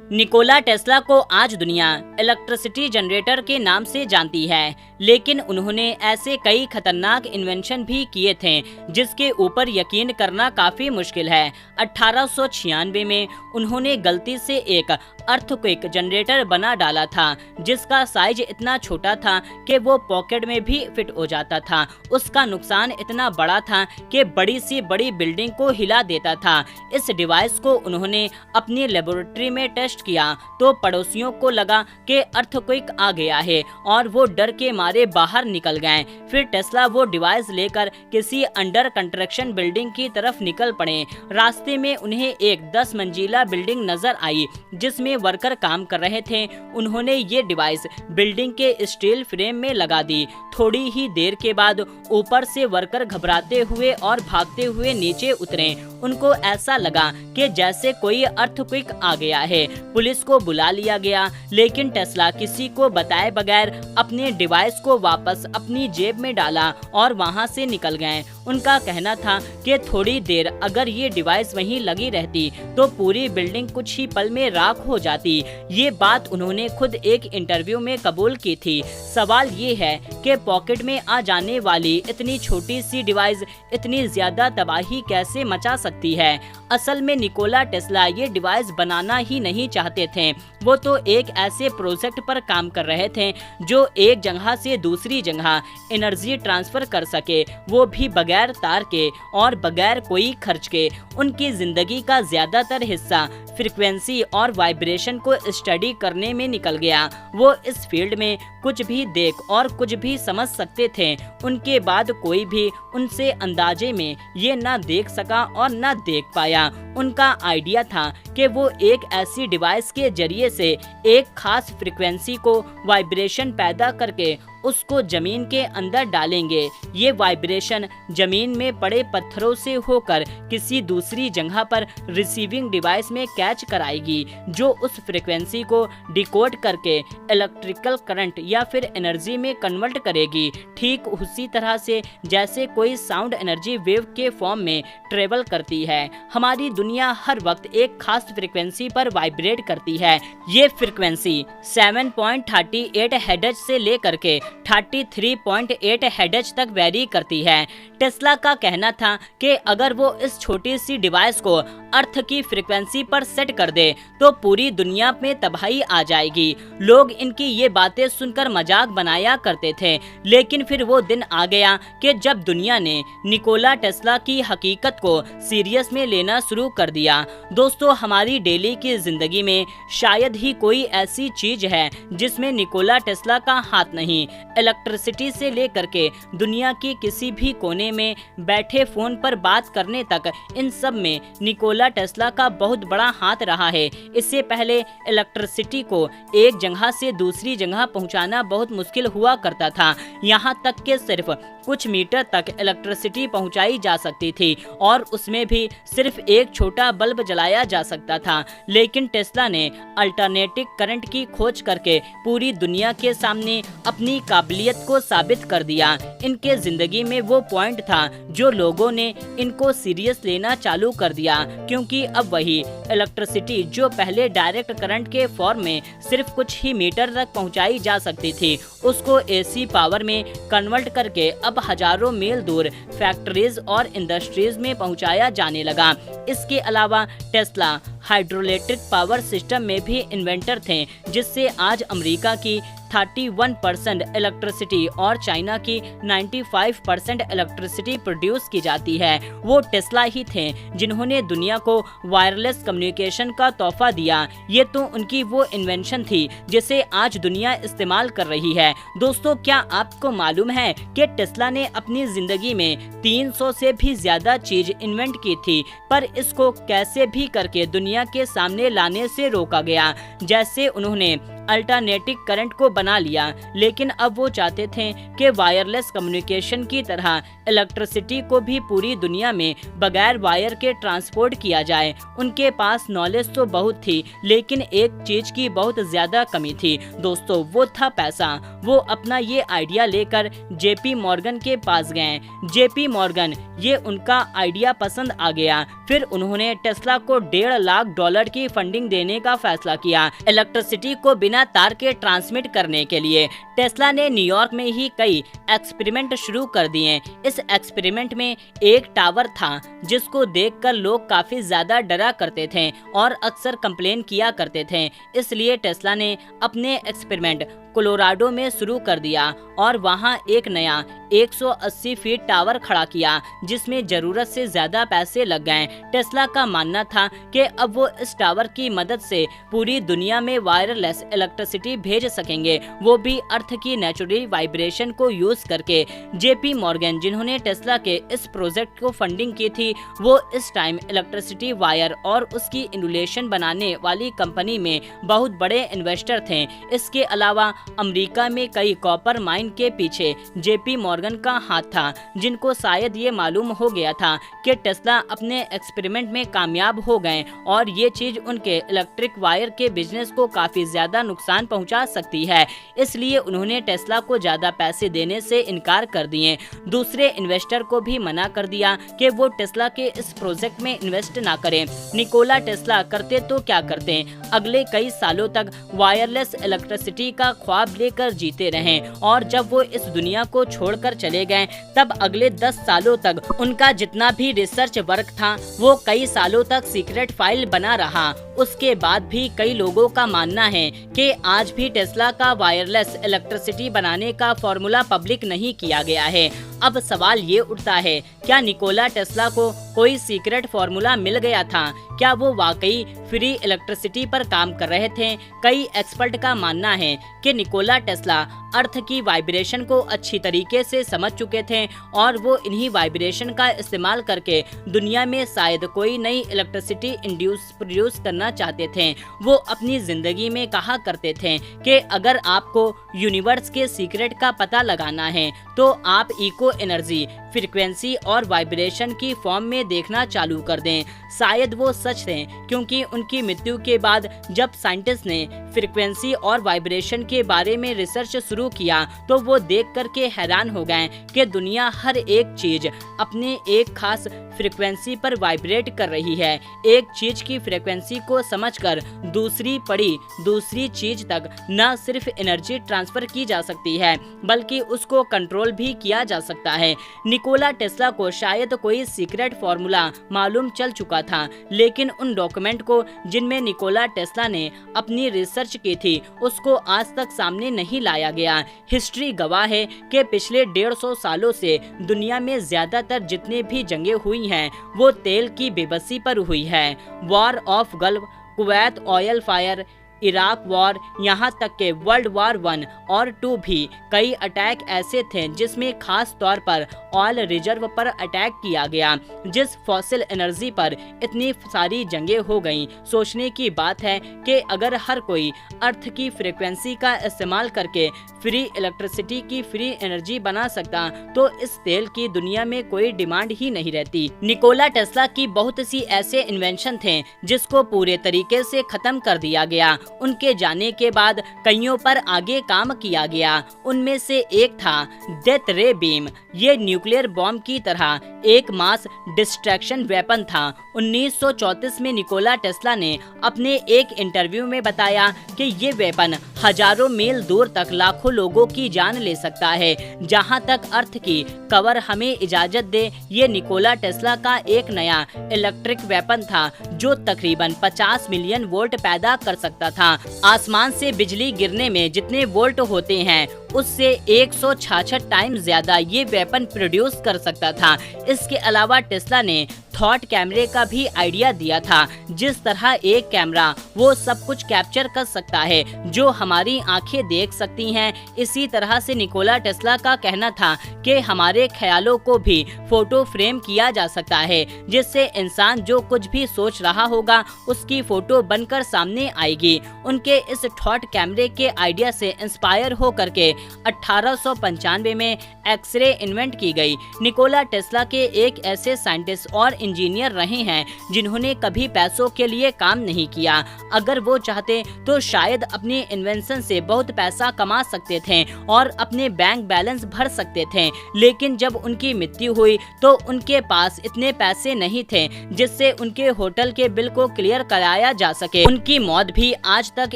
Nikola Tesla को आज दुनिया इलेक्ट्रिसिटी जनरेटर के नाम से जानती है, लेकिन उन्होंने ऐसे कई खतरनाक इन्वेंशन भी किए थे जिसके ऊपर यकीन करना काफी मुश्किल है। 1896 में उन्होंने गलती से एक अर्थक्वेक जनरेटर बना डाला था जिसका साइज इतना छोटा था कि वो पॉकेट में भी फिट हो जाता था। उसका नुकसान इतना बड़ा था कि बड़ी सी बड़ी बिल्डिंग को हिला देता था। इस डिवाइस को उन्होंने अपनी लेबोरेटरी में टेस्ट किया तो पड़ोसियों को लगा कि अर्थक्वेक आ गया है और वो डर के मारे बाहर निकल गए। फिर टेस्ला वो डिवाइस लेकर किसी अंडर कंस्ट्रक्शन बिल्डिंग की तरफ निकल पड़े। रास्ते में उन्हें एक 10 मंजिला बिल्डिंग नजर आई जिसमें वर्कर काम कर रहे थे। उन्होंने ये डिवाइस बिल्डिंग के स्टील फ्रेम में लगा दी। थोड़ी ही देर के बाद ऊपर से वर्कर घबराते हुए और भागते हुए नीचे उतरे। उनको ऐसा लगा कि जैसे कोई अर्थक्वेक आ गया है। पुलिस को बुला लिया गया, लेकिन टेस्ला किसी को बताए बगैर अपने डिवाइस को वापस अपनी जेब में डाला और वहां से निकल गए। उनका कहना था कि थोड़ी देर अगर ये डिवाइस वहीं लगी रहती तो पूरी बिल्डिंग कुछ ही पल में राख हो जाती। ये बात उन्होंने खुद एक इंटरव्यू में कबूल की थी। सवाल ये है कि पॉकेट में आ जाने वाली इतनी छोटी सी डिवाइस इतनी ज्यादा तबाही कैसे मचा सकती है। असल में निकोला टेस्ला ये डिवाइस बनाना ही नहीं चाहते थे। वो तो एक ऐसे प्रोजेक्ट पर काम कर रहे थे जो एक जगह से दूसरी जगह एनर्जी ट्रांसफर कर सके, वो भी बगैर तार के और बगैर कोई खर्च के। उनकी जिंदगी का ज्यादातर हिस्सा फ्रीक्वेंसी और वाइब्रेशन को स्टडी करने में निकल गया। वो इस फील्ड में कुछ भी देख और कुछ भी समझ सकते थे। उनके बाद कोई भी उनसे अंदाजे में ये ना देख सका और ना देख पाया। उनका आइडिया था कि वो एक ऐसी डिवाइस के जरिए से एक खास फ्रीक्वेंसी को वाइब्रेशन पैदा करके उसको जमीन के अंदर डालेंगे। ये वाइब्रेशन जमीन में पड़े पत्थरों से होकर किसी दूसरी जगह पर रिसीविंग डिवाइस में कैच कराएगी, जो उस फ्रीक्वेंसी को डिकोड करके इलेक्ट्रिकल करंट या फिर एनर्जी में कन्वर्ट करेगी। ठीक उसी तरह से जैसे कोई साउंड एनर्जी वेव के फॉर्म में ट्रेवल करती है। हमारी दुनिया हर वक्त एक खास फ्रीक्वेंसी पर वाइब्रेट करती है। ये फ्रीक्वेंसी 7.38 हर्ट्ज से लेकर के 33.8 हर्ट्ज तक वेरी करती है। टेस्ला का कहना था कि अगर वो इस छोटी सी डिवाइस को अर्थ की फ्रीक्वेंसी पर सेट कर दे तो पूरी दुनिया में तबाही आ जाएगी। लोग इनकी ये बातें सुनकर मजाक बनाया करते थे, लेकिन फिर वो दिन आ गया कि जब दुनिया ने निकोला टेस्ला की हकीकत को सीरियस में लेना शुरू कर दिया। दोस्तों, हमारी डेली की जिंदगी में शायद ही कोई ऐसी चीज है जिसमें निकोला टेस्ला का हाथ नहीं। इलेक्ट्रिसिटी से लेकर के दुनिया की किसी भी कोने में बैठे फोन पर बात करने तक, इन सब में निकोला टेस्ला का बहुत बड़ा हाथ रहा है। इससे पहले इलेक्ट्रिसिटी को एक जगह से दूसरी जगह पहुंचाना बहुत मुश्किल हुआ करता था। यहाँ तक कि सिर्फ कुछ मीटर तक इलेक्ट्रिसिटी पहुंचाई जा सकती थी और उसमें भी सिर्फ एक छोटा बल्ब जलाया जा सकता था। लेकिन टेस्ला ने अल्टरनेटिव करंट की खोज करके पूरी दुनिया के सामने अपनी काबिलियत को साबित कर दिया। इनके जिंदगी में वो पॉइंट था जो लोगों ने इनको सीरियस लेना चालू कर दिया, क्योंकि अब वही इलेक्ट्रिसिटी जो पहले डायरेक्ट करंट के फॉर्म में सिर्फ कुछ ही मीटर तक पहुंचाई जा सकती थी, उसको एसी पावर में कन्वर्ट करके अब हजारों मील दूर फैक्ट्रीज और इंडस्ट्रीज में पहुंचाया जाने लगा। इसके अलावा टेस्ला हाइड्रोइलेक्ट्रिक पावर सिस्टम में भी इन्वेंटर थे, जिससे आज अमेरिका की 31% इलेक्ट्रिसिटी और चाइना की 95% इलेक्ट्रिसिटी प्रोड्यूस की जाती है। वो टेस्ला ही थे जिन्होंने दुनिया को वायरलेस कम्युनिकेशन का तोहफा दिया। ये तो उनकी वो इन्वेंशन थी जिसे आज दुनिया इस्तेमाल कर रही है। दोस्तों, क्या आपको मालूम है कि टेस्ला ने अपनी जिंदगी में 300 से भी ज्यादा चीज इन्वेंट की थी, पर इसको कैसे भी करके दुनिया के सामने लाने से रोका गया। जैसे उन्होंने अल्टरनेटिव करंट को बना लिया, लेकिन अब वो चाहते थे कि वायरलेस कम्युनिकेशन की तरह इलेक्ट्रिसिटी को भी पूरी दुनिया में बगैर वायर के ट्रांसपोर्ट किया जाए। उनके पास नॉलेज तो बहुत थी, लेकिन एक चीज की बहुत ज्यादा कमी थी दोस्तों, वो था पैसा। वो अपना ये आइडिया लेकर जेपी मॉर्गन के पास गए। जेपी मॉर्गन ये उनका आइडिया पसंद आ गया। फिर उन्होंने टेस्ला को $1.5 लाख की फंडिंग देने का फैसला किया इलेक्ट्रिसिटी को बिना तार के ट्रांसमिट करने के लिए। टेस्ला ने न्यूयॉर्क में ही कई एक्सपेरिमेंट शुरू कर दिए। इस एक्सपेरिमेंट में एक टावर था जिसको देखकर लोग काफी ज्यादा डरा करते थे और अक्सर कंप्लेन किया करते थे। इसलिए टेस्ला ने अपने एक्सपेरिमेंट कोलोराडो में शुरू कर दिया और वहां एक नया 180 फीट टावर खड़ा किया, जिसमें जरूरत से ज्यादा पैसे लग गए। टेस्ला का मानना था कि अब वो इस टावर की मदद से पूरी दुनिया में वायरलेस इलेक्ट्रिसिटी भेज सकेंगे, वो भी अर्थ की नेचुरल वाइब्रेशन को यूज करके। जेपी मॉर्गन जिन्होंने टेस्ला के इस प्रोजेक्ट को फंडिंग की थी, वो इस टाइम इलेक्ट्रिसिटी वायर और उसकी इंसुलेशन बनाने वाली कंपनी में बहुत बड़े इन्वेस्टर थे। इसके अलावा अमेरिका में कई कॉपर माइन के पीछे जेपी मॉर्गन का हाथ था, जिनको शायद ये मालूम हो गया था कि टेस्ला अपने एक्सपेरिमेंट में कामयाब हो गए और ये चीज उनके इलेक्ट्रिक वायर के बिजनेस को काफी ज्यादा नुकसान पहुंचा सकती है। इसलिए उन्होंने टेस्ला को ज्यादा पैसे देने से इनकार कर दिए। दूसरे इन्वेस्टर को भी मना कर दिया कि वो टेस्ला के इस प्रोजेक्ट में इन्वेस्ट ना करें। निकोला टेस्ला करते तो क्या करते, अगले कई सालों तक वायरलेस इलेक्ट्रिसिटी का ख्वाब लेकर जीते रहे और जब वो इस दुनिया को छोड़कर चले गए, तब अगले 10 सालों तक उनका जितना भी रिसर्च वर्क था वो कई सालों तक सीक्रेट फाइल बना रहा। उसके बाद भी कई लोगों का मानना है कि आज भी टेस्ला का वायरलेस इलेक्ट्रिसिटी बनाने का फॉर्मूला पब्लिक नहीं किया गया है। अब सवाल ये उठता है, क्या निकोला टेस्ला को कोई सीक्रेट फॉर्मूला मिल गया था? क्या वो वाकई फ्री इलेक्ट्रिसिटी पर काम कर रहे थे? कई एक्सपर्ट का मानना है कि निकोला टेस्ला अर्थ की वाइब्रेशन को अच्छी तरीके से समझ चुके थे और वो इन्हीं वाइब्रेशन का इस्तेमाल करके दुनिया में शायद कोई नई इलेक्ट्रिसिटी प्रोड्यूस करना चाहते थे। वो अपनी जिंदगी में कहा करते थे कि अगर आपको यूनिवर्स के सीक्रेट का पता लगाना है तो आप इको एनर्जी, फ्रीक्वेंसी और वाइब्रेशन की फॉर्म में देखना चालू कर दें। शायद वो सच थे, क्योंकि उनकी मृत्यु के बाद जब साइंटिस्ट ने फ्रीक्वेंसी और वाइब्रेशन के बारे में रिसर्च शुरू किया तो वो देख करके हैरान हो गए कि दुनिया हर एक चीज अपने एक खास फ्रीक्वेंसी पर वाइब्रेट कर रही है। एक चीज की फ्रीक्वेंसी को समझकर दूसरी चीज तक न सिर्फ एनर्जी ट्रांसफर की जा सकती है बल्कि उसको कंट्रोल भी किया जा सकता है। निकोला टेस्ला को शायद कोई सीक्रेट फॉर्मूला मालूम चल चुका था, लेकिन उन डॉक्यूमेंट को जिनमें निकोला टेस्ला ने अपनी रिसर्च की थी उसको आज तक सामने नहीं लाया गया। हिस्ट्री गवाह है कि पिछले 150 सालों से दुनिया में ज्यादातर जितने भी जंगें हुई हैं वो तेल की बेबसी पर हुई है। War of gulf, Kuwait oil fire, Iraq war, यहाँ तक के वर्ल्ड वॉर 1 और 2 भी कई अटैक ऐसे थे जिसमें खास तौर पर ऑयल रिजर्व पर अटैक किया गया। जिस फॉसिल एनर्जी पर इतनी सारी जंगें हो गईं, सोचने की बात है कि अगर हर कोई अर्थ की फ्रीक्वेंसी का इस्तेमाल करके फ्री इलेक्ट्रिसिटी की फ्री एनर्जी बना सकता तो इस तेल की दुनिया में कोई डिमांड ही नहीं रहती। निकोला टेस्ला की बहुत सी ऐसे इन्वेंशन थे जिसको पूरे तरीके से खत्म कर दिया गया। उनके जाने के बाद कईयों पर आगे काम किया गया। उनमें से एक था डेथ रे बीम। ये न्यूक्लियर बॉम्ब की तरह एक मास डिस्ट्रैक्शन वेपन था। 1934 में निकोला टेस्ला ने अपने एक इंटरव्यू में बताया कि ये वेपन हजारों मील दूर तक लाखों लोगों की जान ले सकता है। जहां तक अर्थ की कवर हमें इजाजत दे, ये निकोला टेस्ला का एक नया इलेक्ट्रिक वेपन था जो तकरीबन 50 मिलियन वोल्ट पैदा कर सकता था। आसमान से बिजली गिरने में जितने वोल्ट होते हैं उससे 166 टाइम ज्यादा ये वेपन प्रोड्यूस कर सकता था। इसके अलावा टेस्ला ने थॉट कैमरे का भी आइडिया दिया था। जिस तरह एक कैमरा वो सब कुछ कैप्चर कर सकता है जो हमारी आंखें देख सकती हैं, इसी तरह से निकोला टेस्ला का कहना था कि हमारे ख्यालों को भी फोटो फ्रेम किया जा सकता है, जिससे इंसान जो कुछ भी सोच रहा होगा उसकी फोटो बनकर सामने आएगी। उनके इस थॉट कैमरे के आइडिया से इंस्पायर होकर के 1895 में एक्सरे इन्वेंट की गई। निकोला टेस्ला के एक ऐसे साइंटिस्ट और इंजीनियर रहे हैं जिन्होंने कभी पैसों के लिए काम नहीं किया। अगर वो चाहते तो शायद अपनी इन्वेंशन से बहुत पैसा कमा सकते थे और अपने बैंक बैलेंस भर सकते थे, लेकिन जब उनकी मृत्यु हुई तो उनके पास इतने पैसे नहीं थे जिससे उनके होटल के बिल को क्लियर कराया जा सके। उनकी मौत भी आज तक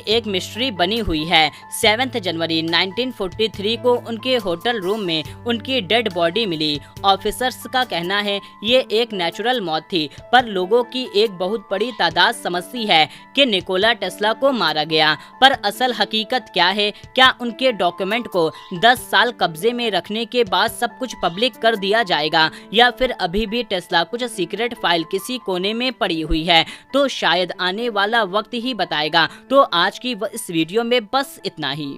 एक मिस्ट्री बनी हुई है। 7 जनवरी 1943 को उनके होटल रूम में उनकी डेड बॉडी मिली। ऑफिसर्स का कहना है ये एक नेचुरल मौत थी, पर लोगों की एक बहुत बड़ी तादाद समझती है कि निकोला टेस्ला को मारा गया। पर असल हकीकत क्या है? क्या उनके डॉक्यूमेंट को 10 साल कब्जे में रखने के बाद सब कुछ पब्लिक कर दिया जाएगा, या फिर अभी भी टेस्ला कुछ सीक्रेट फाइल किसी कोने में पड़ी हुई है? तो शायद आने वाला वक्त ही बताएगा। तो आज की इस वीडियो में बस इतना ही।